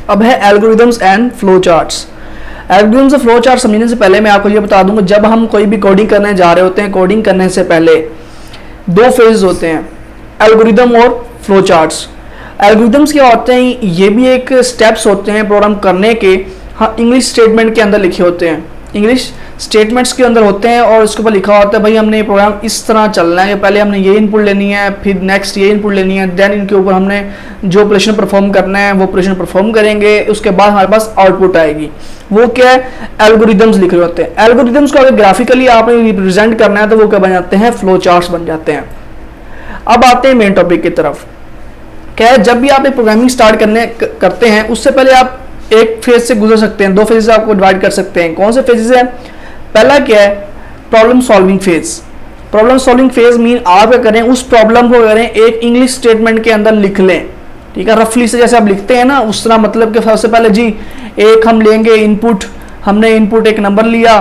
अब है algorithms and flow charts. Algorithms और फ्लो चार्ट समझने से पहले मैं आपको ये बता दूंगा, जब हम कोई भी कोडिंग करने जा रहे होते हैं, कोडिंग करने से पहले दो फेज होते हैं, एल्गोरिदम और फ्लो चार्ट्स। एल्गोरिदम्स क्या होते हैं, ये भी एक स्टेप्स होते हैं प्रोग्राम करने के, हाँ इंग्लिश स्टेटमेंट के अंदर लिखे होते हैं, इंग्लिश स्टेटमेंट्स के अंदर होते हैं और उसके ऊपर लिखा होता है भाई हमने ये प्रोग्राम इस तरह चलना है, पहले हमने ये इनपुट लेनी है, फिर नेक्स्ट ये इनपुट लेनी है, देन इनके ऊपर हमने जो ऑपरेशन परफॉर्म करना है वो ऑपरेशन परफॉर्म करेंगे, उसके बाद हमारे पास आउटपुट आएगी। वो क्या है, एल्गोरिदम्स लिखे होते हैं। एल्गोरिदम्स को अगर ग्राफिकली आपने रिप्रेजेंट करना है तो वो क्या बन जाते हैं, फ्लो चार्ट्स बन जाते हैं। अब आते हैं मेन टॉपिक की तरफ। क्या है, जब भी आप एक प्रोग्रामिंग स्टार्ट करते हैं उससे पहले आप एक फेज से गुजर सकते हैं, दो फेज से आपको डिवाइड कर सकते हैं। कौन से फेजेस है, पहला क्या है, problem solving phase. Problem solving phase mean आप क्या करें, उस प्रॉब्लम को करें एक इंग्लिश स्टेटमेंट के अंदर लिख लें, ठीक है, रफली से जैसे आप लिखते हैं ना उस तरह। मतलब कि सबसे पहले जी एक हम लेंगे इनपुट, हमने इनपुट एक नंबर लिया,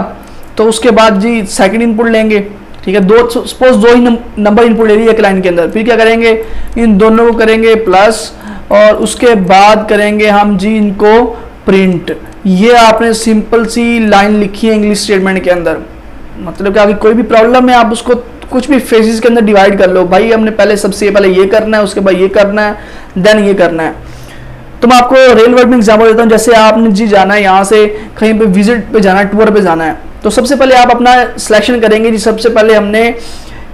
तो उसके बाद जी सेकंड इनपुट लेंगे, ठीक है, सपोज दो ही नंबर इनपुट ले लिए एक लाइन के अंदर, फिर क्या करेंगे, इन दोनों को करेंगे प्लस और उसके बाद करेंगे हम जी इनको प्रिंट। ये आपने सिंपल सी लाइन लिखी है इंग्लिश स्टेटमेंट के अंदर। मतलब कि अगर कोई भी प्रॉब्लम है आप उसको कुछ भी फेजेस के अंदर डिवाइड कर लो, भाई हमने पहले सबसे पहले ये करना है, उसके बाद ये करना है, देन ये करना है। तो मैं आपको रियल वर्ल्ड में एग्जांपल देता हूँ। जैसे आपने जी जाना है यहाँ से कहीं पे विजिट पे जाना है, टूर पे जाना है, तो सबसे पहले आप अपना सिलेक्शन करेंगे जी, सबसे पहले हमने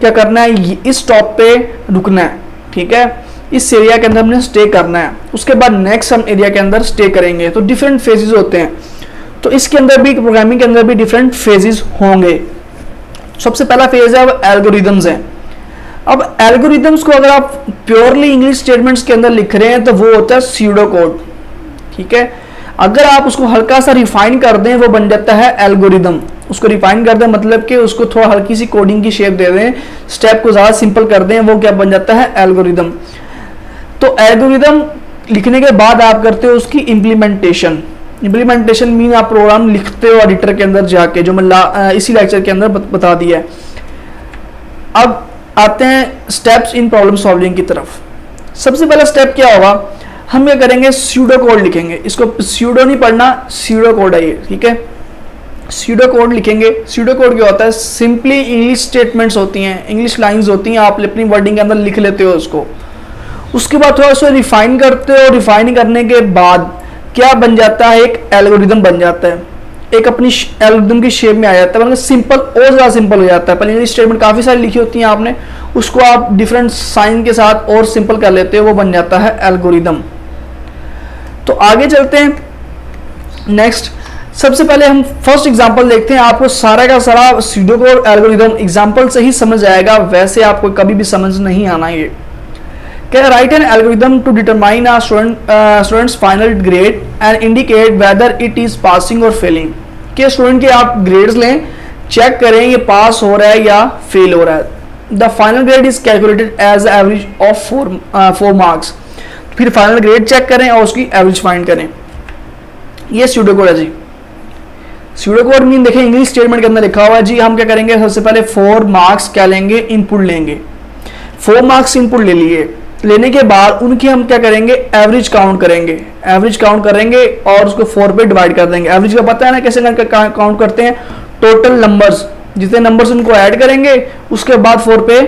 क्या करना है, इस स्टॉप पे रुकना है, ठीक है, इस एरिया के अंदर हमने स्टे करना है, उसके बाद नेक्स्ट हम एरिया के अंदर स्टे करेंगे। तो डिफरेंट फेजेस होते हैं, तो इसके अंदर भी प्रोग्रामिंग के अंदर भी डिफरेंट फेजेस होंगे। सबसे पहला फेज है एल्गोरिदम्स है। अब एल्गोरिदम्स को अगर आप प्योरली इंग्लिश स्टेटमेंट्स के अंदर लिख रहे हैं तो वो होता है स्यूडो कोड, ठीक है। अगर आप उसको हल्का सा रिफाइन कर दें वो बन जाता है एल्गोरिदम। उसको रिफाइन कर दें मतलब कि उसको थोड़ा हल्की सी कोडिंग की शेप दे दें, स्टेप को ज़्यादा सिंपल कर दें, वो क्या बन जाता है, एल्गोरिदम। तो एल्गोरिदम लिखने के बाद आप करते हो उसकी इम्प्लीमेंटेशन। इम्प्लीमेंटेशन मीन आप प्रोग्राम लिखते हो एडिटर के अंदर जाके, जो मैं इसी लेक्चर के अंदर बता दिया है। अब आते हैं स्टेप्स इन प्रॉब्लम सॉल्विंग की तरफ। सबसे पहला स्टेप क्या होगा, हम क्या करेंगे, स्यूडो कोड लिखेंगे। इसको स्यूडो नहीं पढ़ना, स्यूडो कोड है ये, ठीक है। स्यूडो कोड लिखेंगे। स्यूडो कोड क्या होता है, सिंपली इंग्लिश स्टेटमेंट्स होती हैं, इंग्लिश लाइंस होती हैं, आप अपनी वर्डिंग के अंदर लिख लेते हो उसको। उसके बाद थोड़ा सा रिफाइन करते हो, रिफाइन करने के बाद क्या बन जाता है, एक एल्गोरिदम बन जाता है, एक अपनी एल्गोरिदम की शेप में आ जाता है, मतलब सिंपल और ज़्यादा सिंपल हो जाता है। पहले इंग्लिश स्टेटमेंट काफ़ी सारी लिखी होती हैं आपने, उसको आप डिफरेंट साइन के साथ और सिंपल कर लेते हो, वो बन जाता है एल्गोरिदम। तो आगे चलते हैं नेक्स्ट। सबसे पहले हम फर्स्ट एग्जांपल देखते हैं। आपको सारा का सारा स्यूडो कोड एल्गोरिदम एग्जांपल से ही समझ आएगा, वैसे आपको कभी भी समझ नहीं आना ये। क्या, write an algorithm to determine a student's final grade and indicate whether it is passing और फेलिंग। कि स्टूडेंट के आप ग्रेड्स लें, चेक करें ये पास हो रहा है या फेल हो रहा है। The final grade is calculated as average of 4 marks. फिर फाइनल ग्रेड चेक करें और उसकी एवरेज फाइंड करें। ये स्यूडो कोड है जी। स्यूडो कोड मीन देखें इंग्लिश स्टेटमेंट के अंदर लिखा हुआ है जी, हम क्या करेंगे, सबसे पहले 4 मार्क्स क्या लेंगे, इनपुट लेंगे। 4 मार्क्स इनपुट ले लिए, लेने के बाद उनकी हम क्या करेंगे, एवरेज काउंट करेंगे। एवरेज काउंट करेंगे और उसको 4 पे डिवाइड कर देंगे। एवरेज का पता है ना कैसे काउंट करते हैं, टोटल नंबर्स, जितने नंबर्स उनको ऐड करेंगे उसके बाद 4 पे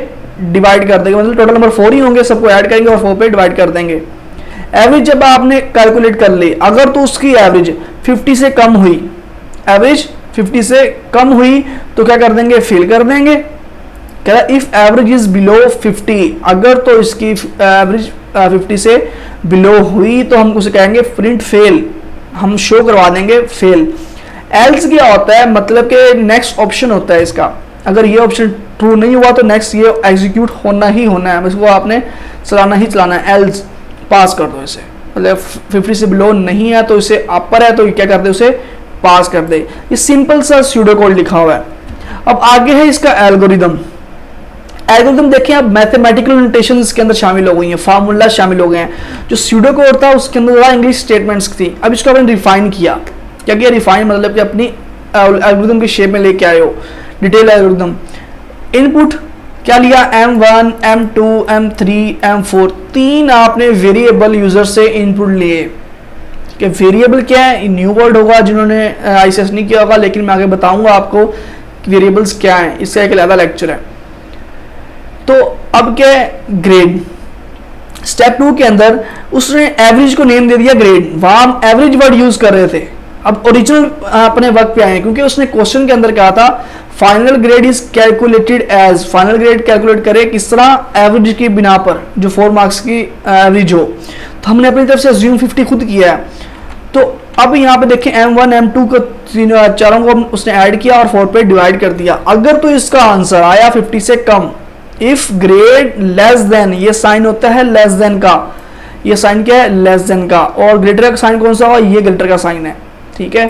डिवाइड कर देंगे, मतलब टोटल नंबर 4 ही होंगे, सबको ऐड करेंगे और 4 पे डिवाइड कर देंगे। एवरेज जब आपने कैलकुलेट कर ली, अगर तो उसकी एवरेज 50 से कम हुई, एवरेज 50 से कम हुई तो क्या कर देंगे, फेल कर देंगे। कह रहा इफ एवरेज इज बिलो 50, अगर तो इसकी एवरेज 50 से बिलो हुई तो हम उसे कहेंगे प्रिंट फेल, हम शो करवा देंगे फेल। एल्स क्या होता है, मतलब कि नेक्स्ट ऑप्शन होता है इसका, अगर ये ऑप्शन ट्रू नहीं हुआ तो नेक्स्ट ये एग्जीक्यूट होना ही होना है, इसको आपने चलाना ही चलाना है। एल्स पास कर दो इसे, मतलब 50 से बिलो नहीं है तो इसे अपर है तो क्या कर दे, उसे पास कर दे। ये सिंपल सा स्यूडो कोड लिखा हुआ है। अब आगे है इसका एल्गोरिदम। एल्गोरिदम देखें, अब मैथमेटिकल नोटेशन इसके अंदर शामिल हो गई हैं, फार्मूला शामिल हो गए हैं। जो स्यूडो कोड था उसके अंदर ज़्यादा इंग्लिश स्टेटमेंट्स थी, अब इसको आपने रिफाइन किया। क्या किया, रिफाइन मतलब कि अपनी एल्गोरिदम की शेप में लेके आए हो, डिटेल एल्गोरिदम। इनपुट क्या लिया, M1, M2, M3, M4, 3 आपने वेरिएबल यूजर से इनपुट लिए, कि वेरिएबल क्या है, न्यू वर्ड होगा जिन्होंने आईसीएस नहीं किया होगा, लेकिन मैं आगे बताऊंगा आपको कि वेरिएबल्स क्या है, इसका एक अलग लेक्चर है। तो अब क्या है, ग्रेड। स्टेप 2 के अंदर उसने एवरेज को नेम दे दिया ग्रेड, वहां हम एवरेज वर्ड यूज कर रहे थे। अब ओरिजिनल अपने वर्क पे आए, क्योंकि उसने क्वेश्चन के अंदर कहा था final grade is calculated as, final grade calculate करे किस तरह, एवरेज की बिना पर, जो 4 मार्क्स की एवरेज हो। तो हमने अपनी तरफ से अज्यूम 50 खुद किया है। तो अब यहाँ पे देखें M1 M2 को चारों को उसने ऐड किया और 4 पे डिवाइड कर दिया। अगर तो इसका आंसर आया 50 से कम, इफ ग्रेड लेस देन, ये साइन होता है लेस देन का, ये साइन क्या है, लेस देन का, और ग्रेटर का साइन कौन सा होगा, ये ग्रेटर का साइन है, ठीक है।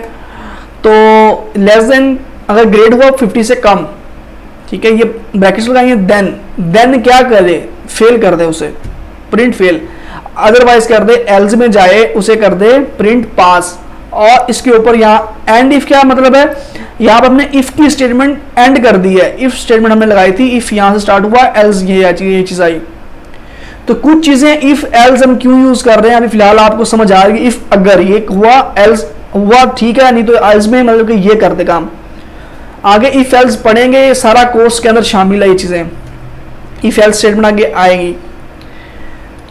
तो लेस देन अगर ग्रेड हुआ 50 से कम, ठीक है, ये ब्रैकेट्स लगाएंगे, देन क्या करे, फेल कर दे उसे, प्रिंट फेल, अदरवाइज कर दे एल्स में जाए उसे कर दे प्रिंट पास। और इसके ऊपर यहाँ एंड इफ क्या मतलब है, यहाँ पर हमने इफ की स्टेटमेंट एंड कर दी है, इफ स्टेटमेंट हमने लगाई थी, इफ यहाँ से स्टार्ट हुआ, एल्स ये चीज आई। तो कुछ चीजें इफ एल्स हम क्यों यूज कर रहे हैं अभी फिलहाल आपको समझ आ रही है। इफ अगर ये हुआ एल्स हुआ, ठीक है, नहीं तो एल्स में मतलब कि ये करते काम। आगे इफ एल्स पढ़ेंगे, सारा कोर्स के अंदर शामिल है ये चीजें, इफ एल्स स्टेटमेंट आगे आएगी।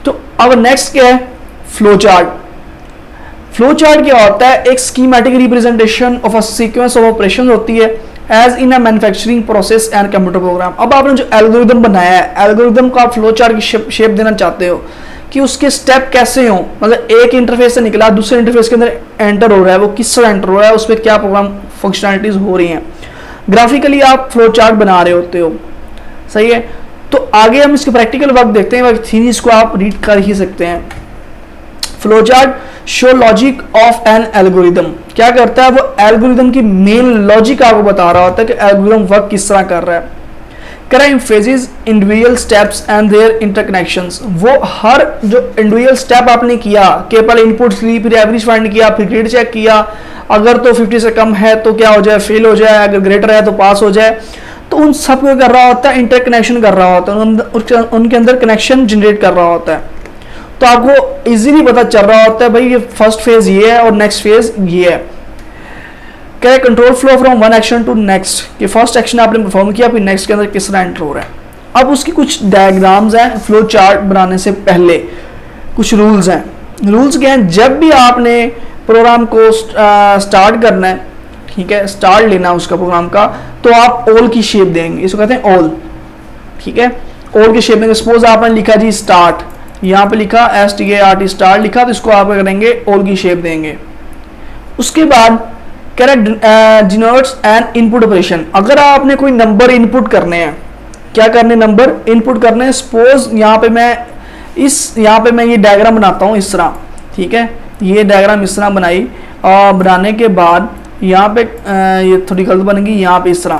तो अब नेक्स्ट क्या है, फ्लो चार्ट। फ्लो चार्ट क्या होता है, एक schematic representation of a sequence of operation होती है as in a manufacturing process and computer program. अब आपने जो एल्गोरिदम बनाया है, एल्गोरिदम को आप फ्लो चार्ट की शेप देना चाहते हो कि उसके स्टेप कैसे हो, मतलब एक इंटरफेस से निकला दूसरे इंटरफेस के अंदर एंटर हो रहा है, वो किस तरह एंटर हो रहा है, उसमें क्या प्रोग्राम फंक्शनैलिटीज हो रही हैं, ग्राफिकली आप फ्लो चार्ट बना रहे होते हो, सही है। तो आगे हम इसके प्रैक्टिकल वर्क देखते हैं, थीरीज को आप रीड कर ही सकते हैं। Flow chart show logic of N algorithm, क्या करता है, वो एल्गोरिदम की मेन लॉजिक आपको बता रहा होता है कि एल्गोरिदम वर्क किस तरह कर रहा है। करें phases, individual steps and their interconnections, वो हर जो इंडिविजुअल स्टेप आपने किया कि पहले इनपुट्स ली, फिर एवरेज फाइंड किया, फिर ग्रेड चेक किया, अगर तो 50 से कम है तो क्या हो जाए, फेल हो जाए, अगर ग्रेटर है तो पास हो जाए। तो उन सब को कर रहा होता है, इंटरकनेक्शन कर रहा होता है, उनके अंदर कनेक्शन जनरेट कर रहा होता है। तो आपको इजीली पता चल रहा होता है भाई ये फर्स्ट फेज ये है और नेक्स्ट फेज ये है। क्या control flow from one action to next, कि फर्स्ट एक्शन आपने परफॉर्म किया, फिर नेक्स्ट के अंदर किस तरह एंटर हो रहा है। अब उसकी कुछ डायग्राम्स हैं फ्लो चार्ट बनाने से पहले, कुछ रूल्स हैं। रूल्स क्या हैं, जब भी आपने प्रोग्राम को स्टार्ट करना है, ठीक है, स्टार्ट लेना उसका प्रोग्राम का, तो आप ऑल की शेप देंगे, इसको कहते हैं ऑल, ठीक है, ऑल की शेप देंगे। सपोज आपने लिखा जी स्टार्ट, यहाँ पे लिखा START स्टार्ट लिखा, तो इसको आप करेंगे ऑल की शेप देंगे। उसके बाद डिनोट्स एंड इनपुट ऑपरेशन, अगर आपने कोई नंबर इनपुट करने हैं, क्या करने, नंबर इनपुट करने हैं। सपोज यहाँ पे मैं ये डायग्राम बनाता हूँ इस तरह, ठीक है, ये डायग्राम इस तरह बनाई, और बनाने के बाद यहाँ पे ये थोड़ी गलत बनेगी, यहाँ पे इस तरह,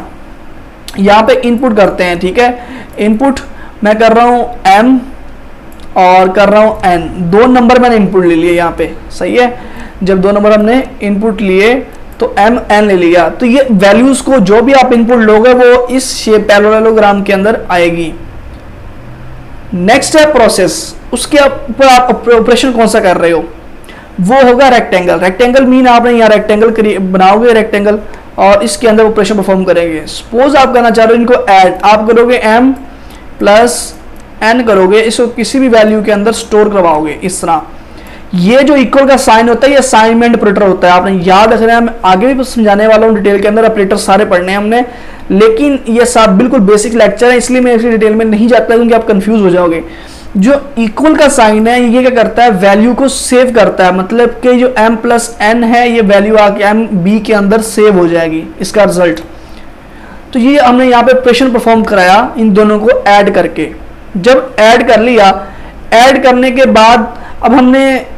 यहाँ पे इनपुट करते हैं, ठीक है, इनपुट मैं कर रहा हूँ M और कर रहा हूँ N, दो नंबर मैंने इनपुट ले लिए यहाँ पे, सही है। जब दो नंबर हमने इनपुट लिए तो M N ले लिया, तो ये वैल्यूज को जो भी आप इनपुट लोगे वो इस शेप पैरेललोग्राम के अंदर आएगी। नेक्स्ट है प्रोसेस, उसके ऊपर आप ऑपरेशन कौन सा कर रहे हो, वो होगा रेक्टेंगल। रेक्टेंगल मीन आपने यहाँ रेक्टेंगल बनाओगे रेक्टेंगल, और इसके अंदर ऑपरेशन परफॉर्म करेंगे। सपोज आप करना चाह रहे हो इनको ऐड, आप करोगे M प्लस N करोगे, इसको किसी भी वैल्यू के अंदर स्टोर करवाओगे इस तरह। ये जो इक्वल का साइन होता है ये असाइनमेंट ऑपरेटर होता है, आपने याद रखना है। मैं आगे भी समझाने वाला हूँ डिटेल के अंदर, ऑपरेटर सारे पढ़ने हैं हमने, लेकिन ये सब बिल्कुल बेसिक लेक्चर है, इसलिए मैं इसकी डिटेल में नहीं जाता क्योंकि आप कंफ्यूज हो जाओगे। जो इक्वल का साइन है ये क्या करता है, वैल्यू को सेव करता है, मतलब कि जो M प्लस N है ये वैल्यू आके M B के अंदर सेव हो जाएगी, इसका रिजल्ट। तो ये हमने यहाँ पे ऑपरेशन परफॉर्म कराया इन दोनों को ऐड करके। जब ऐड कर लिया, ऐड करने के बाद अब हमने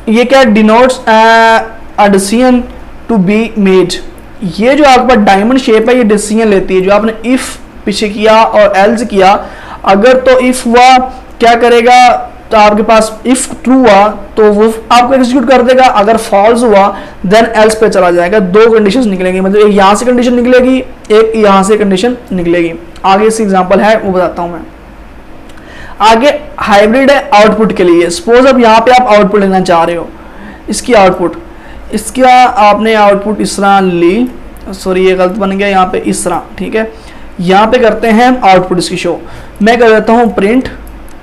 ये क्या denotes a decision to be made, ये जो आपका डायमंड शेप है ये डिसीजन लेती है। जो आपने इफ पीछे किया और एल्स किया, अगर तो इफ हुआ क्या करेगा, तो आपके पास इफ ट्रू हुआ तो वो आपको एग्जीक्यूट कर देगा, अगर फॉल्स हुआ देन एल्स पे चला जाएगा। दो कंडीशंस निकलेंगी, मतलब एक यहाँ से कंडीशन निकलेगी, एक यहाँ से कंडीशन निकलेगी। आगे इस एग्जांपल है वो बताता हूँ मैं। आगे हाइब्रिड है आउटपुट के लिए। सपोज अब यहाँ पे आप आउटपुट लेना चाह रहे हो, इसकी आउटपुट, इसका आपने आउटपुट इस तरह ली, सॉरी ये गलत बन गया यहाँ पे, इस तरह, ठीक है। यहाँ पे करते हैं हम आउटपुट इसकी शो, मैं कर देता हूँ प्रिंट,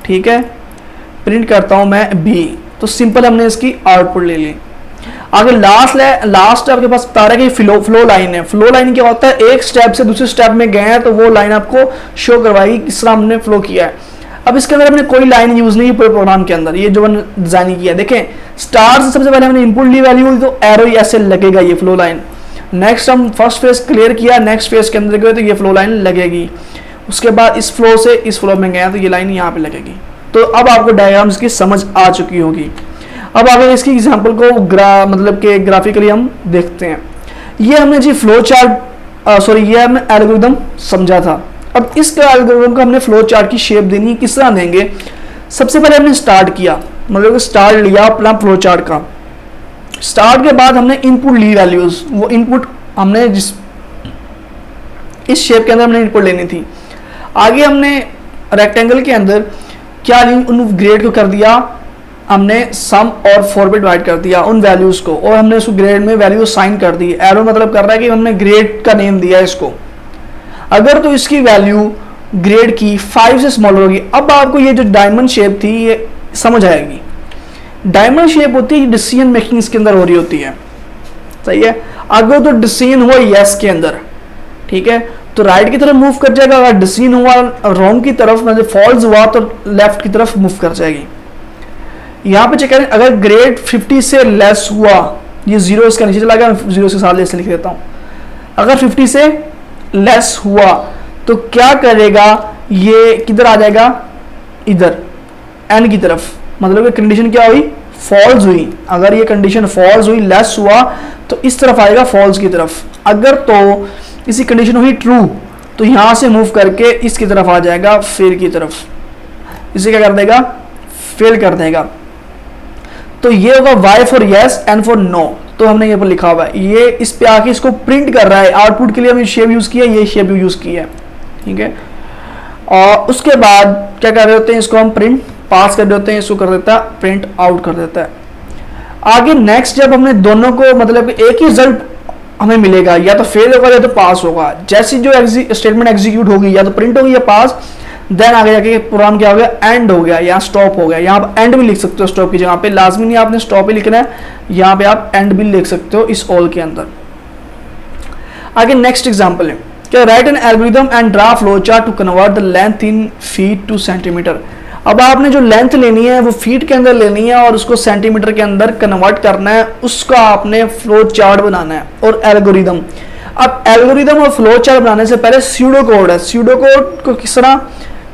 ठीक है, प्रिंट करता हूँ मैं बी, तो सिंपल हमने इसकी आउटपुट ले ली। आगे लास्ट आपके पास बता रहा है कि फ्लो लाइन है। फ्लो लाइन क्या होता है, एक स्टेप से दूसरे स्टेप में गए हैं तो वो लाइन आपको शो करवाएगी किस तरह हमने फ्लो किया है। अब इसके अंदर हमने कोई लाइन यूज नहीं की पूरे प्रोग्राम के अंदर, ये जो हमने डिजाइन किया है, देखें स्टार से सबसे पहले हमने इनपुट ली वैल्यू, तो एरो ऐसे लगेगा ये फ्लो लाइन। नेक्स्ट हम फर्स्ट फेज क्लियर किया, नेक्स्ट फेज के अंदर गए तो ये फ्लो लाइन लगेगी। उसके बाद इस फ्लो से इस फ्लो में गया तो ये लाइन यहाँ पे लगेगी। तो अब आपको डायग्राम्स की समझ आ चुकी होगी। अब आगे इसकी एग्जांपल को मतलब कि ग्राफिकली हम देखते हैं। ये हमने जी फ्लो चार्ट सॉरी ये हमने एल्गोरिदम समझा था। अब इस एल्गोरिदम को हमने फ्लो चार्ट की शेप देनी, किस तरह देंगे। सबसे पहले हमने स्टार्ट किया, मतलब स्टार्ट लिया अपना फ्लो चार्ट का। स्टार्ट के बाद हमने इनपुट ली वैल्यूज, वो इनपुट हमने जिस इस शेप के अंदर हमने इनपुट लेनी थी। आगे हमने रेक्टेंगल के अंदर क्या ली, उन ग्रेड को कर दिया हमने सम और 4 पे डिवाइड कर दिया उन वैल्यूज को, और हमने उसको ग्रेड में वैल्यू साइन कर दी। एरो मतलब कर रहा है कि हमने ग्रेड का नेम दिया इसको। अगर तो इसकी वैल्यू ग्रेड की 5 से स्मॉलर होगी। अब आपको ये जो डायमंड शेप थी ये समझ आएगी। डायमंड शेप होती है डिसीजन मेकिंग इसके अंदर हो रही होती है, सही है। अगर तो डिसीजन हुआ यस के अंदर, ठीक है, तो राइट की तरफ मूव कर जाएगा। अगर डिसीजन हुआ रॉन्ग की तरफ, मतलब फॉल्स हुआ तो लेफ्ट की तरफ मूव कर जाएगी। यहाँ पे चेक करें, अगर ग्रेड 50 से लेस हुआ, ये 0 इसका नीचे चला गया, 0 के साथ ऐसे लिख देता हूँ। अगर 50 से लेस हुआ तो क्या करेगा, ये किधर आ जाएगा, इधर एन की तरफ। मतलब कि कंडीशन क्या हुई, फॉल्स हुई। अगर ये कंडीशन फॉल्स हुई, लेस हुआ, तो इस तरफ आएगा फॉल्स की तरफ। अगर तो इसी कंडीशन हुई ट्रू, तो यहाँ से मूव करके इसकी तरफ आ जाएगा, फेल की तरफ। इसे क्या कर देगा, फेल कर देगा। तो ये होगा y for yes, n for no. तो हमने ये पर लिखा हुआ है, ये इस पे आके इसको प्रिंट कर रहा है। आउटपुट के लिए हमने शेप यूज किया, ये शेप यूज किया है, ठीक है। और उसके बाद क्या कर रहे होते हैं, इसको हम प्रिंट पास कर देते हैं, इसको कर देता है प्रिंट आउट कर देता है। आगे नेक्स्ट जब हमने दोनों को मतलब एक ही रिजल्ट हमें मिलेगा, या तो फेल होगा या तो पास होगा। जैसी जो स्टेटमेंट एग्जीक्यूट होगी, या तो प्रिंट होगी या पास, देन आगे जाके प्रोग्राम क्या हो गया, एंड हो गया या स्टॉप हो गया। यहाँ पर एंड भी लिख सकते हो स्टॉप की जगह पे, लाजमी नहीं आपने स्टॉप ही लिखना है, यहाँ पे आप एंड भी लिख सकते हो इस ऑल के अंदर। आगे नेक्स्ट एग्जांपल है क्या, write an algorithm and draw flow chart to convert the length in feet to centimetre. अब आपने जो लेंथ लेनी है वो फीट के अंदर लेनी है और उसको सेंटीमीटर के अंदर कन्वर्ट करना है, उसका आपने फ्लो चार्ट बनाना है और एल्गोरिथम। अब एल्गोरिथम और फ्लो चार्ट बनाने से पहले स्यूडो कोड है। स्यूडो कोड को किस तरह,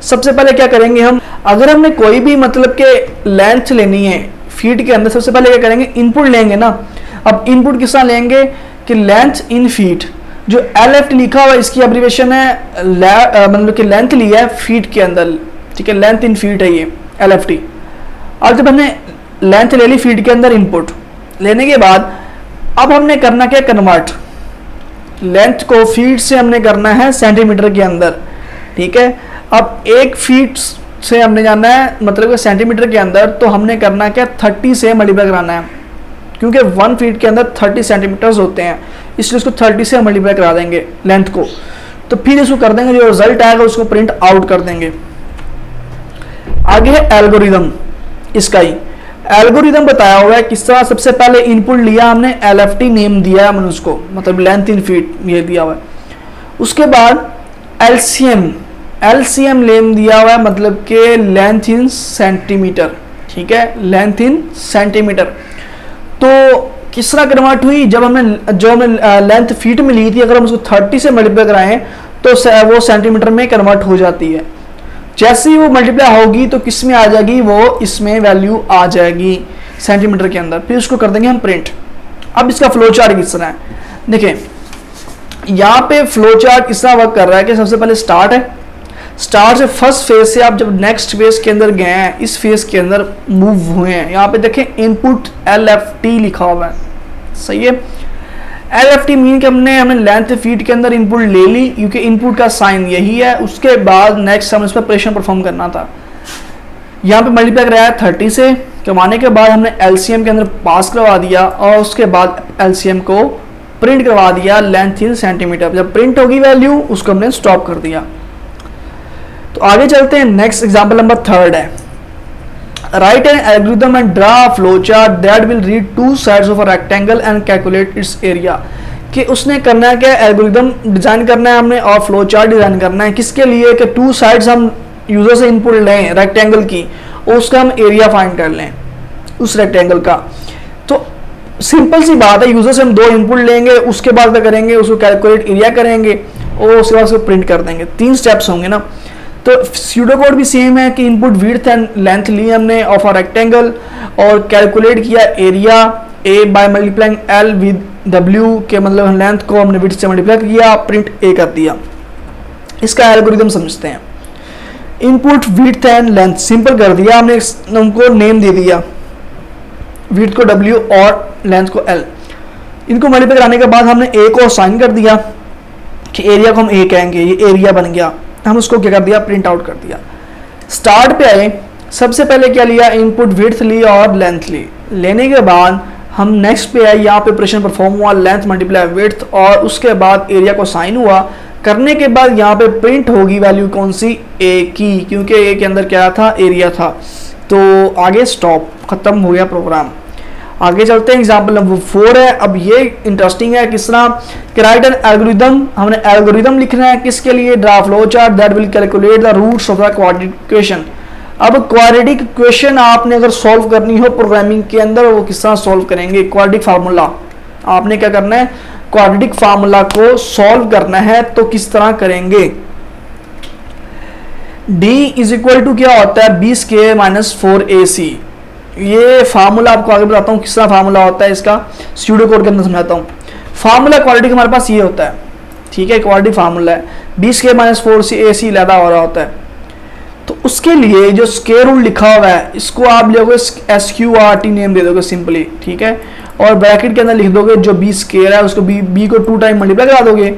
सबसे पहले क्या करेंगे हम, अगर हमने कोई भी मतलब के लेंथ लेनी है फीट के अंदर, सबसे पहले क्या करेंगे, इनपुट लेंगे ना। अब इनपुट किस तरह लेंगे कि लेंथ इन फीट, जो LFT लिखा हुआ इसकी एब्रिविएशन है, मतलब कि लेंथ लिया है फीट के अंदर, ठीक है, लेंथ इन फीट है ये LFT। और जब हमने लेंथ ले ली फीट के अंदर, इनपुट लेने के बाद अब हमने करना क्या, कन्वर्ट लेंथ को फीट से हमने करना है सेंटीमीटर के अंदर, ठीक है। अब 1 फीट से हमने जाना है मतलब सेंटीमीटर के अंदर, तो हमने करना क्या, 30 से मल्टीप्लाई कराना है, क्योंकि 1 फीट के अंदर 30 सेंटीमीटर्स होते हैं, इसलिए उसको 30 से मल्टीप्लाई करा देंगे लेंथ को। तो फिर इसको कर देंगे, जो रिजल्ट आएगा उसको प्रिंट आउट कर देंगे। आगे है एल्गोरिदम, इसका ही एल्गोरिदम बताया हुआ है किस तरह। सबसे पहले इनपुट लिया हमने, LFT नेम दिया है हमने उसको, मतलब लेंथ इन फीट ये दिया हुआ है। उसके बाद LCM नेम दिया हुआ है, मतलब के लेंथ इन सेंटीमीटर, ठीक है, लेंथ इन सेंटीमीटर। तो किस तरह कन्वर्ट हुई, जब हमने जो हमने लेंथ फीट में ली थी, अगर हम उसको 30 से मल्टीप्लाई कराएं तो वो सेंटीमीटर में कन्वर्ट हो जाती है। जैसे ही वो मल्टीप्लाई होगी तो किस में आ जाएगी, वो इसमें वैल्यू आ जाएगी सेंटीमीटर के अंदर। फिर उसको कर देंगे हम प्रिंट। अब इसका फ्लो चार्ट किस तरह है, देखें यहाँ पे फ्लो चार्ट इस तरह वर्क कर रहा है कि सबसे पहले स्टार्ट है, स्टार्ट से फर्स्ट फेज से आप जब नेक्स्ट फेज के अंदर गए हैं, इस फेज के अंदर मूव हुए हैं। यहाँ पे देखें इनपुट LFT लिखा हुआ है, सही है। LFT मीन कि हमने लेंथ फीट के अंदर इनपुट ले ली, क्योंकि इनपुट का साइन यही है। उसके बाद नेक्स्ट हम इस पर ऑपरेशन परफॉर्म करना था। यहाँ पे मल्टीप्लाई कराया 30 से, कमाने के बाद हमने एलसीएम के अंदर पास करवा दिया और उसके बाद एलसीएम को प्रिंट करवा दिया लेंथ 3 सेंटीमीटर। जब प्रिंट होगी वैल्यू उसको हमने स्टॉप कर दिया। तो आगे चलते हैं, नेक्स्ट एग्जांपल नंबर 3 है, right an algorithm and draw a flow chart that will read two sides of a rectangle and calculate its area. कि उसने करना है क्या, एल्गोरिथम डिजाइन करना है हमने और फ्लो चार्ट डिजाइन करना है, किसके लिए कि टू साइड्स हम यूजर से इनपुट लें रेक्टेंगल की और उसका हम एरिया फाइंड कर लें उस रेक्टेंगल का। तो सिंपल सी बात है, यूजर से हम 2 इनपुट लेंगे, उसके बाद क्या करेंगे, उसको कैलकुलेट एरिया करेंगे और उसके बाद उसको प्रिंट कर देंगे। 3 स्टेप्स होंगे ना। तो स्यूडो कोड भी सेम है कि इनपुट विड्थ एंड लेंथ ली हमने ऑफ अ रेक्टेंगल और कैलकुलेट किया area A by multiplying L with W के मतलब लेंथ को हमने विड्थ से मल्टीप्लाई किया, प्रिंट ए कर दिया। इसका एल्गोरिथम समझते हैं। Input width and length simple कर दिया हमने, उनको नेम दे दिया, विड्थ को W और लेंथ को L। इनको मल्टीप्लाई कराने के बाद हमने A को असाइन कर दिया कि एरिया को हम A कहेंगे, ये एरिया बन गया। हम उसको क्या कर दिया, प्रिंट आउट कर दिया। स्टार्ट पे आए, सबसे पहले क्या लिया, इनपुट विड्थ ली और लेंथ ली। लेने के बाद हम नेक्स्ट पे आए, यहाँ पे ऑपरेशन परफॉर्म हुआ, लेंथ मल्टीप्लाई विड्थ और उसके बाद एरिया को साइन हुआ। करने के बाद यहाँ पे प्रिंट होगी वैल्यू कौन सी, A की, क्योंकि A के अंदर क्या था, एरिया था। तो आगे स्टॉप, खत्म हो गया प्रोग्राम। आगे चलते हैं, एग्जाम्पल नंबर 4 है। अब ये इंटरेस्टिंग है, किस तरह कि राइट एन एल्गोरिथम, हमने एल्गोरिथम लिखना है किसके लिए, draw flow chart that will calculate the roots of the quadratic equation. अब क्वाड्रेटिक इक्वेशन आपने अगर सॉल्व करनी हो प्रोग्रामिंग के अंदर, वो किस तरह सॉल्व करेंगे, क्वाड्रेटिक फार्मूला आपने क्या करना है, क्वाड्रेटिक फार्मूला को सॉल्व करना है। तो किस तरह करेंगे, d इज इक्वल टू क्या होता है, b स्क्वायर माइनस 4ac। ये फार्मूला आपको आगे बताता हूँ किस तरह फार्मूला होता है इसका, स्यूडो कोड के अंदर समझाता हूँ। फार्मूला क्वाड्रेटिक हमारे पास ये होता है, ठीक है, क्वाड्रेटिक फार्मूला है, b स्क्वायर माइनस 4ac लैदा हो रहा होता है। तो उसके लिए जो स्क्वायर रूट लिखा हुआ है इसको आप लोगे SQRT नेम दे दोगे सिंपली, ठीक है, और ब्रैकेट के अंदर लिख दोगे जो b स्क्वायर है उसको b को 2 टाइम मल्टीप्लाई करा दोगे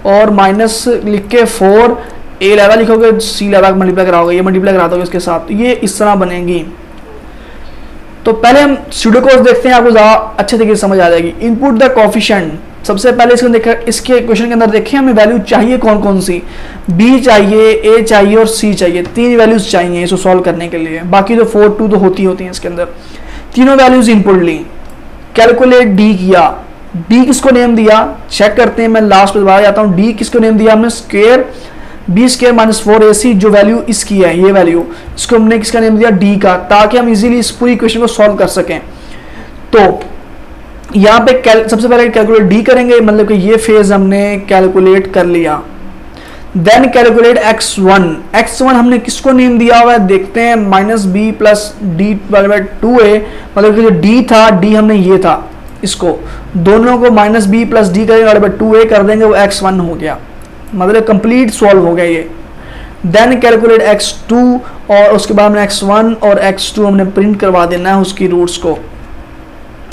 और माइनस लिख के 4 a लैदा लिखोगे, c लैदा मल्टीप्लाई कराओगे, ये मल्टीप्लाई करा दोगे उसके साथ, ये इस तरह बनेगी। तो पहले हम स्यूडो कोड देखते हैं, आपको ज़्यादा अच्छे तरीके से समझ आ जाएगी। इनपुट द कोफिशिएंट, सबसे पहले इसको देखा, इसके क्वेश्चन के अंदर देखें हमें वैल्यू चाहिए कौन कौन सी, b चाहिए, a चाहिए और c चाहिए। 3 वैल्यूज चाहिए इसको सॉल्व करने के लिए, बाकी जो 4 2 तो होती हैं इसके अंदर। तीनों वैल्यूज इनपुट ली, कैलकुलेट d किया, d किसको नेम दिया चेक करते हैं, मैं लास्ट पे दोबारा जाता हूँ। d किसको नेम दिया हमने, square b square minus 4ac, जो वैल्यू इसकी है ये वैल्यू, इसको हमने किसका नेम दिया, d का, ताकि हम इजीली इस पूरी इक्वेशन को सॉल्व कर सकें। तो यहाँ पे सबसे पहले कैलकुलेट d करेंगे, मतलब कि ये फेज हमने कैलकुलेट कर लिया। देन कैलकुलेट x1 हमने किसको नेम दिया हुआ है देखते हैं, माइनस b प्लस d बराबर 2a, मतलब कि जो d था, d हमने ये था, इसको दोनों को माइनस b प्लस d करेंगे बराबर 2a कर देंगे, वो x1 हो गया, मतलब कंप्लीट सॉल्व हो गया ये। देन कैलकुलेट x2 और उसके बाद हमने x1 और x2 हमने प्रिंट करवा देना है उसकी रूट्स को,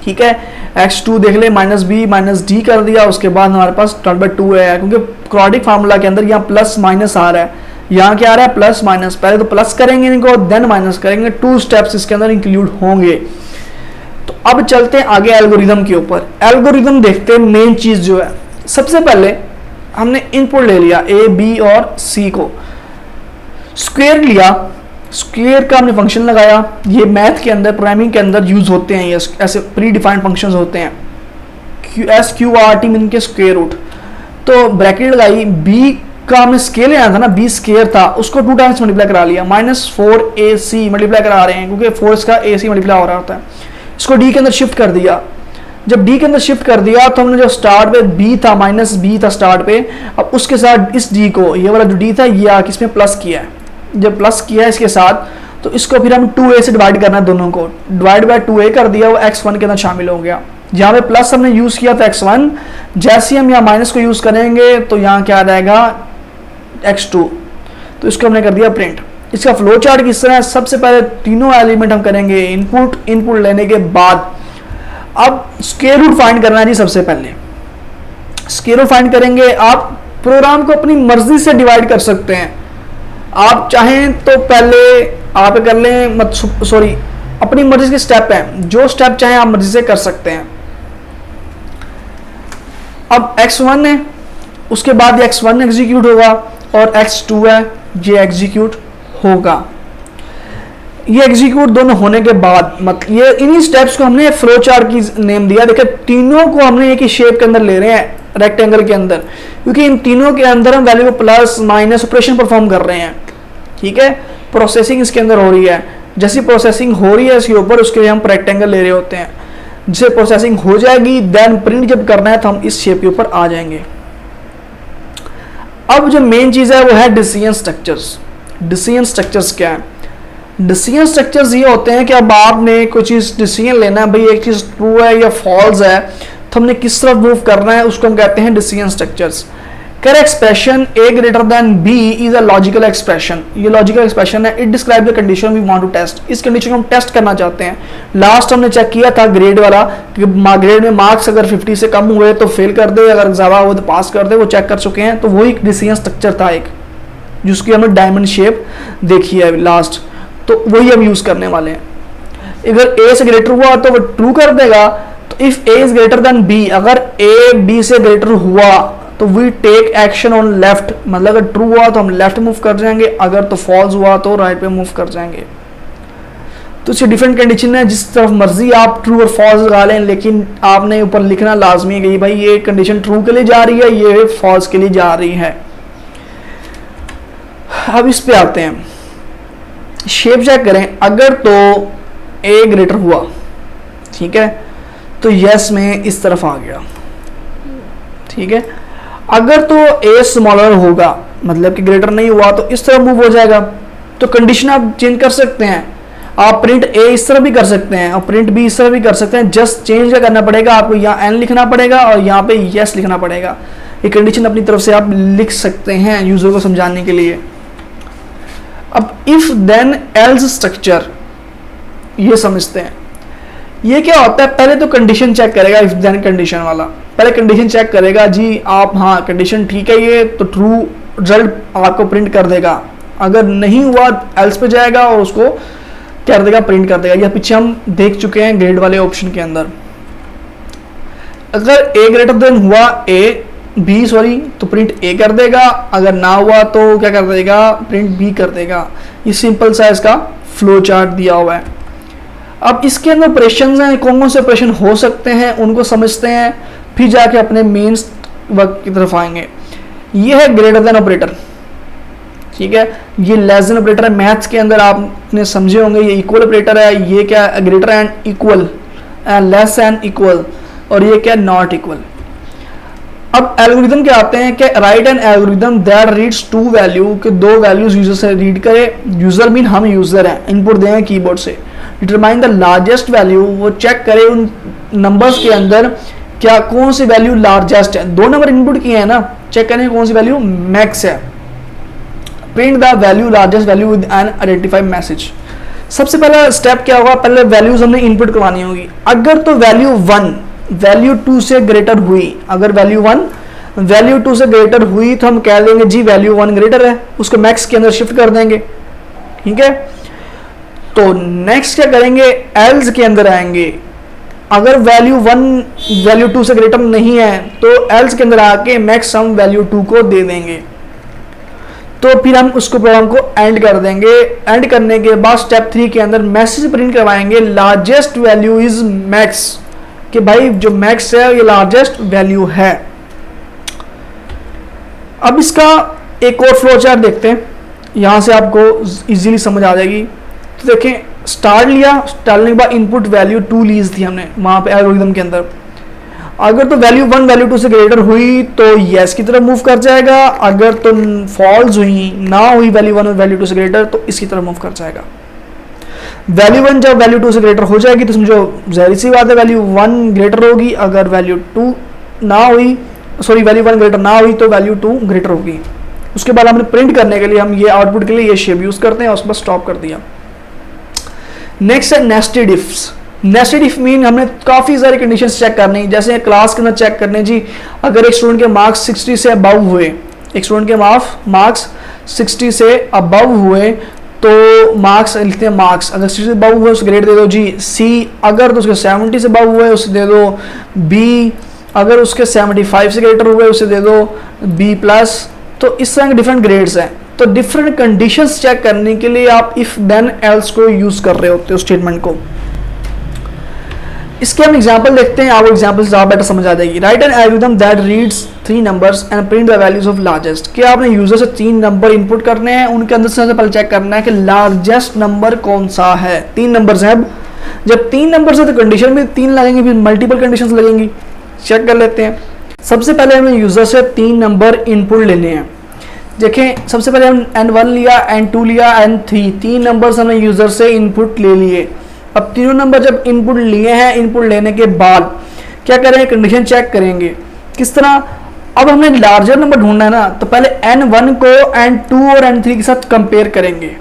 ठीक है। x2 देख ले, माइनस b माइनस d कर दिया, उसके बाद हमारे पास 2 है, क्योंकि क्वाड्रेटिक फार्मूला के अंदर यहाँ प्लस माइनस आ रहा है, यहाँ क्या आ रहा है, प्लस माइनस। पहले तो प्लस करेंगे इनको, देन माइनस करेंगे, 2 स्टेप्स इसके अंदर इंक्लूड होंगे। तो अब चलते हैं आगे एल्गोरिथम के ऊपर। एल्गोरिथम देखते हैं, मेन चीज जो है, सबसे पहले हमने इनपुट ले लिया a b और c को, स्क्वायर लिया, स्क्वायर का हमने फंक्शन लगाया, ये मैथ के अंदर प्रोग्रामिंग के अंदर यूज होते हैं, ये ऐसे प्री डिफाइंड फंक्शंस होते हैं, SQRT मीन के स्क्वायर रूट। तो ब्रैकेट लगाई, b का हमने स्केल लेना था ना, b स्क्वायर था, उसको 2 टाइम्स मल्टीप्लाई करा लिया, माइनस 4ac मल्टीप्लाई करा रहे हैं क्योंकि 4 इसका ac मल्टीप्लाई हो रहा होता है। इसको d के अंदर शिफ्ट कर दिया, जब d के अंदर शिफ्ट कर दिया तो हमने जो स्टार्ट पे b था, माइनस b था स्टार्ट पे, अब उसके साथ इस d को, ये वाला जो d था ये आके इसमें प्लस किया है। जब प्लस किया है इसके साथ, तो इसको फिर हम 2a से डिवाइड करना है, दोनों को डिवाइड बाय 2a कर दिया, वो x1 के अंदर शामिल हो गया। जहाँ पे प्लस हमने यूज किया था x1, जैसे हम यहाँ माइनस को यूज करेंगे तो यहाँ क्या आ जाएगा, x2, तो इसको हमने कर दिया प्रिंट। इसका फ्लो चार्ट किस तरह है, सबसे पहले तीनों एलिमेंट हम करेंगे इनपुट लेने के बाद अब स्क्वायर रूट फाइंड करना है जी। सबसे पहले स्क्वायर रूट फाइंड करेंगे, आप प्रोग्राम को अपनी मर्जी से डिवाइड कर सकते हैं, आप चाहें तो पहले आप कर लें, मत सॉरी अपनी मर्जी के स्टेप हैं, जो स्टेप चाहे आप मर्जी से कर सकते हैं। अब x1 है, उसके बाद x1 एग्जीक्यूट होगा और x2 है, ये एग्जीक्यूट होगा। ये एग्जीक्यूट दोनों होने के बाद मतलब ये इन्हीं स्टेप्स को हमने फ्लो चार्ट की नेम दिया। देखिए तीनों को हमने एक ही शेप के अंदर ले रहे हैं, रेक्टेंगल के अंदर, क्योंकि इन तीनों के अंदर हम वैल्यू को प्लस माइनस ऑपरेशन परफॉर्म कर रहे हैं। ठीक है, प्रोसेसिंग इसके अंदर हो रही है। जैसी प्रोसेसिंग हो रही है इसके ऊपर, उसके लिए हम रेक्टेंगल ले रहे होते हैं। जिससे प्रोसेसिंग हो जाएगी, देन प्रिंट जब करना है तो हम इस शेप के ऊपर आ जाएंगे। अब जो मेन चीज है वो है डिसीजन स्ट्रक्चर्स। डिसीजन स्ट्रक्चर्स क्या है? डिसीजन स्ट्रक्चर्स ये होते हैं कि अब आपने कोई चीज डिसीजन लेना है, भाई एक चीज ट्रू है या फॉल्स है, तो हमने किस तरफ मूव करना है, उसको हम कहते हैं decision structures. Correct expression a greater than b is a logical expression. ये लॉजिकल एक्सप्रेशन है। It describe the condition we want to test. इस कंडीशन को हम टेस्ट करना चाहते हैं। लास्ट हमने चेक किया था ग्रेड वाला कि ग्रेड में मार्क्स अगर 50 से कम हुए तो फेल कर दे, अगर ज्यादा हुए तो पास कर दे, वो चेक कर चुके हैं। तो वही डिसीजन स्ट्रक्चर था एक, जिसकी हमने डायमंड शेप देखी है लास्ट, तो वही हम यूज करने वाले हैं। अगर ए से ग्रेटर हुआ तो वो ट्रू कर देगा। तो if a is greater than b, अगर ए बी से ग्रेटर हुआ तो we take action on left, मतलब अगर ट्रू हुआ तो हम लेफ्ट मूव कर जाएंगे, अगर तो फॉल्स हुआ तो राइट पे मूव कर जाएंगे। तो इसकी डिफरेंट कंडीशन है, जिस तरफ मर्जी आप ट्रू और फॉल्स लगा लें, लेकिन आपने ऊपर लिखना लाजमी है कि भाई ये कंडीशन ट्रू के लिए जा रही है, ये फॉल्स के लिए जा रही है। अब इस पे आते हैं, शेप चेक करें। अगर तो ए ग्रेटर हुआ, ठीक है, तो यस में इस तरफ आ गया। ठीक है, अगर तो ए स्मॉलर होगा, मतलब कि ग्रेटर नहीं हुआ, तो इस तरफ मूव हो जाएगा। तो कंडीशन आप चेंज कर सकते हैं। आप प्रिंट ए इस तरह भी कर सकते हैं और प्रिंट बी इस तरह भी कर सकते हैं। जस्ट चेंज क्या करना पड़ेगा, आपको यहाँ एन लिखना पड़ेगा और यहाँ पे यस लिखना पड़ेगा। ये कंडीशन अपनी तरफ से आप लिख सकते हैं यूजर को समझाने के लिए। अब इफ देन एल्स स्ट्रक्चर ये समझते हैं। ये क्या होता है? पहले तो कंडीशन चेक करेगा, इफ देन कंडीशन वाला। पहले कंडीशन चेक करेगा जी, आप हाँ कंडीशन ठीक है ये, तो ट्रू रिजल्ट आपको प्रिंट कर देगा। अगर नहीं हुआ एल्स पे जाएगा और उसको क्या कर देगा, प्रिंट कर देगा। यह पीछे हम देख चुके हैं ग्रेड वाले ऑप्शन के अंदर। अगर ए ग्रेटर देन हुआ ए बी सॉरी, तो प्रिंट ए कर देगा। अगर ना हुआ तो क्या कर देगा, प्रिंट बी कर देगा। ये सिंपल सा इसका फ्लो चार्ट दिया हुआ है। अब इसके अंदर ऑपरेशन हैं, कौन कौन से ऑपरेशन हो सकते हैं उनको समझते हैं, फिर जाके अपने मेन वर्क की तरफ आएंगे। ये है ग्रेटर देन ऑपरेटर, ठीक है। ये लेस देन ऑपरेटर है, मैथ्स के अंदर आपने समझे होंगे। ये इक्वल ऑपरेटर है, ये क्या है, greater and equal, less and equal, और ये क्या, नॉट इक्वल। अब एल्गोरिथम क्या आते हैं कि write an algorithm that reads two value, के दो वैल्यूज यूजर से रीड करे। यूजर मीन हम यूजर हैं, इनपुट देंगे कीबोर्ड से। डिटरमाइन द लार्जेस्ट वैल्यू, वो चेक करे उन नंबर्स के अंदर क्या कौन सी वैल्यू लार्जेस्ट है। दो नंबर इनपुट किए हैं ना, चेक करें कौन सी वैल्यू मैक्स है। Print the value largest value with an identify message. सबसे पहला स्टेप क्या होगा, पहले वैल्यूज हमने इनपुट करवानी होगी। अगर तो वैल्यू 1 वैल्यू 2 से ग्रेटर हुई, अगर वैल्यू 1 वैल्यू 2 से ग्रेटर हुई तो हम कह देंगे जी वैल्यू 1 ग्रेटर है, उसको मैक्स के अंदर शिफ्ट कर देंगे। ठीक है, तो नेक्स्ट क्या करेंगे, एल्स के अंदर आएंगे। अगर वैल्यू 1 वैल्यू 2 से ग्रेटर नहीं है तो एल्स के अंदर आके मैक्स हम वैल्यू 2 को दे देंगे। तो फिर हम उसको प्रोग्राम को एंड कर देंगे। एंड करने के बाद स्टेप 3 के अंदर मैसेज प्रिंट करवाएंगे, लार्जेस्ट वैल्यू इज मैक्स, कि भाई जो मैक्स है ये लार्जेस्ट वैल्यू है। अब इसका एक और फ्लो चार्ट देखते हैं, यहां से आपको इजीली समझ आ जाएगी। तो देखें, स्टार्ट लिया, स्टार्ट लेने के बाद इनपुट वैल्यू 2 लीज थी हमने वहां पे एल्गोरिथम के अंदर। अगर तो वैल्यू 1 वैल्यू 2 से ग्रेटर हुई तो यस की तरफ मूव कर जाएगा। अगर तो फॉल्स हुई, ना हुई वैल्यू 1 और वैल्यू 2 से ग्रेटर, तो इसकी तरफ मूव कर जाएगा। वैल्यू 1 जब वैल्यू 2 से ग्रेटर हो जाएगी तो समझो जाहिर सी बात है वैल्यू 1 ग्रेटर होगी। अगर वैल्यू 2 ना हुई, सॉरी वैल्यू 1 ग्रेटर ना हुई तो वैल्यू 2 ग्रेटर होगी। उसके बाद हमने प्रिंट करने के लिए हम ये आउटपुट के लिए ये शेप यूज करते हैं और उसके बाद स्टॉप कर दिया। नेक्स्ट है nested ifs. Nested if mean हमने काफी सारी कंडीशंस चेक करनी, जैसे क्लास के अंदर चेक करने जी, अगर एक स्टूडेंट के मार्क्स 60 से अबव हुए, एक स्टूडेंट के मार्क्स 60 से अबव हुए तो मार्क्स लिखते हैं मार्क्स, अगर 60 से अबव हुआ है उसे ग्रेड दे दो जी सी, अगर तो उसके 70 से अबव हुआ है उसे दे दो बी, अगर उसके 75 से ग्रेटर हुए उसे दे दो बी प्लस। तो इस तरह के डिफरेंट ग्रेड्स हैं। तो डिफरेंट कंडीशंस चेक करने के लिए आप इफ देन एल्स को यूज कर रहे होते हो स्टेटमेंट को। इसके हम एग्जांपल देखते हैं, आपको एग्जांपल से ज़्यादा बेटर समझ आ जाएगी। Right an algorithm that reads 3 numbers and print the values of largest. क्या आपने यूजर से 3 नंबर इनपुट करने हैं, उनके अंदर से पहले चेक करना है कि लार्जेस्ट नंबर कौन सा है। 3 नंबर्स हैं, अब जब 3 नंबर है तो कंडीशन भी 3 लगेंगी, फिर मल्टीपल कंडीशन लगेंगी। चेक कर लेते हैं। सबसे पहले हमें यूजर से 3 नंबर इनपुट लेने हैं। देखें, सबसे पहले हम N1 लिया, N2 लिया, N3, 3 नंबर्स हमने यूजर से इनपुट ले लिए। अब तीनों नंबर जब इनपुट लिए हैं, इनपुट लेने के बाद क्या करेंगे, कंडीशन चेक करेंगे। किस तरह, अब हमें लार्जर नंबर ढूंढना है ना, तो पहले N1 को N2 और N3 के साथ कंपेयर करेंगे।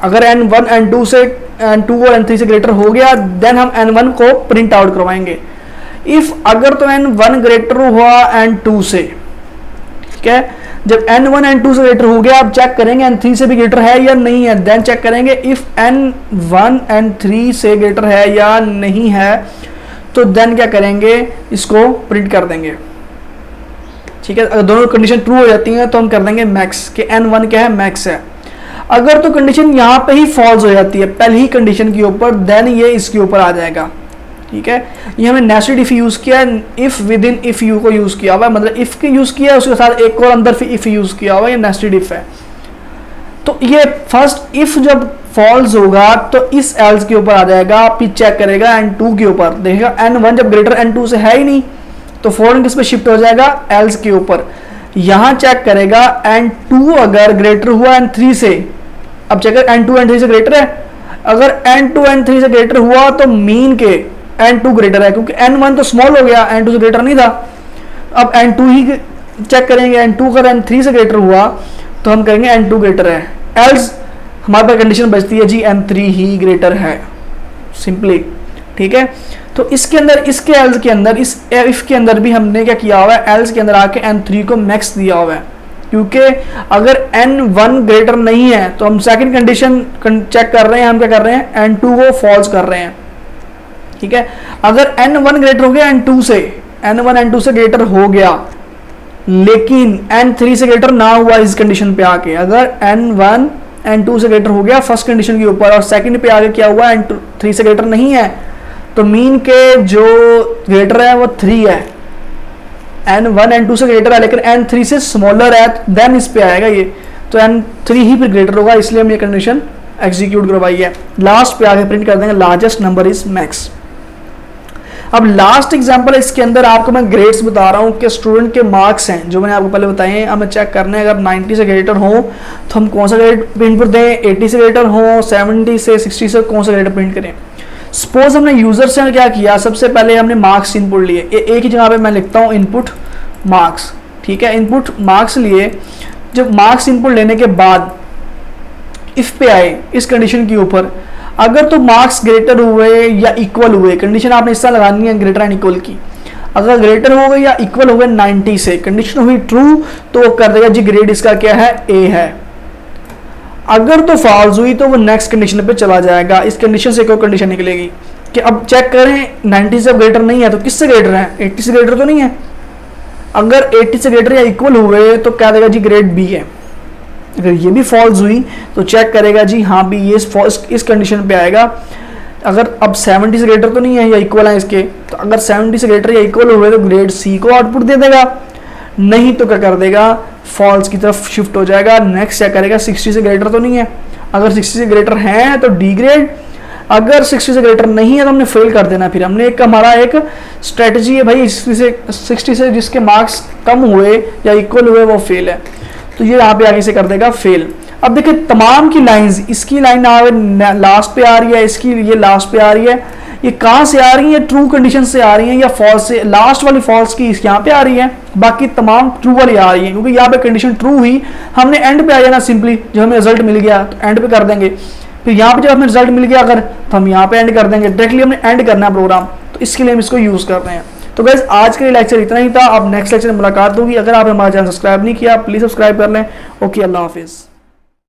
अगर N1 N2 और N3 से ग्रेटर हो गया, देन हम N1 को प्रिंट आउट करवाएंगे। इफ अगर तो N1 ग्रेटर हुआ N2 से, ठीक है, जब N1 N2 से ग्रेटर हो गया, अब चेक करेंगे N3 से भी ग्रेटर है या नहीं है। देन चेक करेंगे इफ N1 N3 से ग्रेटर है या नहीं है, तो देन क्या करेंगे, इसको प्रिंट कर देंगे। ठीक है, अगर दोनों कंडीशन ट्रू हो जाती हैं तो हम कर देंगे मैक्स, कि N1 क्या है, मैक्स है। अगर तो कंडीशन यहाँ पे ही फॉल्स हो जाती है पहली ही कंडीशन के ऊपर, देन ये इसके ऊपर आ जाएगा। ठीक है, ये हमने नेस्टेड इफ यूज किया, if with in if you को यूज किया हुआ है, मतलब इफ के यूज किया है, उसके साथ एक और अंदर फिर इफ यूज किया हुआ है, ये नेस्टेड इफ है। तो ये फर्स्ट इफ जब फॉल्स होगा तो इस एल्स के ऊपर आ जाएगा, फिर चेक करेगा N2 के ऊपर, देखेगा N1 जब ग्रेटर N2 से है ही नहीं, तो फौरन किस पे शिफ्ट हो जाएगा, एल्स के ऊपर। यहां चेक करेगा N2 अगर ग्रेटर हुआ N3 से, अब चेक कर N2 N3 से ग्रेटर है, अगर N2 N3 से ग्रेटर हुआ तो मीन के N2 ग्रेटर है, क्योंकि N1 तो स्मॉल हो गया, N2 से ग्रेटर नहीं था। अब N2 ही चेक करेंगे, N2 अगर N3 से ग्रेटर हुआ तो हम कहेंगे N2 ग्रेटर है, एल्स हमारे पास कंडीशन बचती है जी N3 ही ग्रेटर है, सिंपली। ठीक है, तो इसके अंदर, इसके एल्स के अंदर, इस इफ के अंदर भी हमने क्या किया हुआ है, एल्स के अंदर आके N3 को मैक्स दिया हुआ है, क्योंकि अगर N1 ग्रेटर नहीं है तो हम सेकंड कंडीशन चेक कर रहे हैं, हम क्या कर रहे हैं, N2 को फॉल्स कर रहे हैं। ठीक है, अगर N1 ग्रेटर हो गया N2 से, N1 N2 से ग्रेटर हो गया, लेकिन N3 से ग्रेटर ना हुआ इस कंडीशन पे आके, अगर N1 N2 से ग्रेटर हो गया फर्स्ट कंडीशन के ऊपर और सेकंड पे आगे क्या हुआ, N3 से ग्रेटर नहीं है, तो मीन के जो ग्रेटर है वो 3 है। N1 N2 से ग्रेटर है लेकिन N3 से स्मॉलर है, देन इस पे आएगा ये, तो N3 ही फिर ग्रेटर होगा, इसलिए हम ये कंडीशन एग्जीक्यूट करवाई है। लास्ट पे आगे प्रिंट कर देंगे लार्जेस्ट नंबर इज मैक्स। अब लास्ट एग्जांपल इसके अंदर आपको मैं ग्रेड्स बता रहा हूँ कि स्टूडेंट के मार्क्स हैं जो मैंने आपको पहले बताए हैं, हमें चेक करने हैं। अगर 90 से ग्रेटर हो तो हम कौन सा ग्रेड प्रिंट कर दें, 80 से ग्रेटर हो, 70 से 60 से कौन सा ग्रेड प्रिंट करें। सपोज हमने यूजर से क्या किया, सबसे पहले हमने मार्क्स इनपुट लिए, एक ही जगह पे मैं लिखता हूँ इनपुट मार्क्स। ठीक है, इनपुट मार्क्स लिए, जब मार्क्स इनपुट लेने के बाद इफ पे आए इस कंडीशन के ऊपर, अगर तो मार्क्स ग्रेटर हुए या इक्वल हुए, कंडीशन आपने इस तरह लगानी है ग्रेटर एंड इक्वल की, अगर ग्रेटर हो गए या इक्वल हो गए 90 से, कंडीशन हुई ट्रू, तो वो कर देगा जी ग्रेड इसका क्या है, ए है। अगर तो फॉल्स हुई तो वो नेक्स्ट कंडीशन पे चला जाएगा, इस कंडीशन से कोई कंडीशन निकलेगी कि अब चेक करें 90 से ग्रेटर नहीं है तो किससे ग्रेटर है, 80 से ग्रेटर तो नहीं है। अगर 80 से ग्रेटर या इक्वल हुए तो क्या देगा जी ग्रेड बी है। अगर ये भी फॉल्स हुई तो चेक करेगा जी हाँ भी ये इस कंडीशन पे आएगा। अगर अब 70 से ग्रेटर तो नहीं है या इक्वल है इसके, तो अगर 70 से ग्रेटर या इक्वल हुए तो ग्रेड सी को आउटपुट दे देगा, नहीं तो क्या कर देगा, फॉल्स की तरफ शिफ्ट हो जाएगा। नेक्स्ट क्या करेगा, 60 से ग्रेटर तो नहीं है, अगर 60 से ग्रेटर है तो डी ग्रेड, अगर 60 से ग्रेटर नहीं है तो हमने फेल कर देना। फिर हमने हमारा एक स्ट्रेटजी है भाई, 60 से जिसके मार्क्स कम हुए या इक्वल हुए वो फेल है, तो ये यहाँ पे आगे से कर देगा फेल। अब देखिए तमाम की लाइंस, इसकी लाइन लास्ट पे आ रही है, इसकी ये लास्ट पे आ रही है, ये कहाँ से आ रही है, ट्रू कंडीशन से आ रही है या फॉल्स से, लास्ट वाली फॉल्स की यहाँ पे आ रही है, बाकी तमाम ट्रू वाली आ रही है, क्योंकि यहाँ पे कंडीशन ट्रू हुई, हमने एंड पे आ जाना सिंपली, जब हमें रिजल्ट मिल गया तो एंड पे कर देंगे। फिर यहाँ पे जब हमें रिजल्ट मिल गया अगर, तो हम यहाँ पे एंड कर देंगे, डायरेक्टली हमने एंड करना है प्रोग्राम, तो इसके लिए हम इसको यूज कर रहे हैं। तो गाइस आज के लिए लेक्चर इतना ही था, अब नेक्स्ट लेक्चर में मुलाकात होगी। अगर आपने हमारा चैनल सब्सक्राइब नहीं किया प्लीज सब्सक्राइब कर लें। ओके, अल्लाह हाफिज़।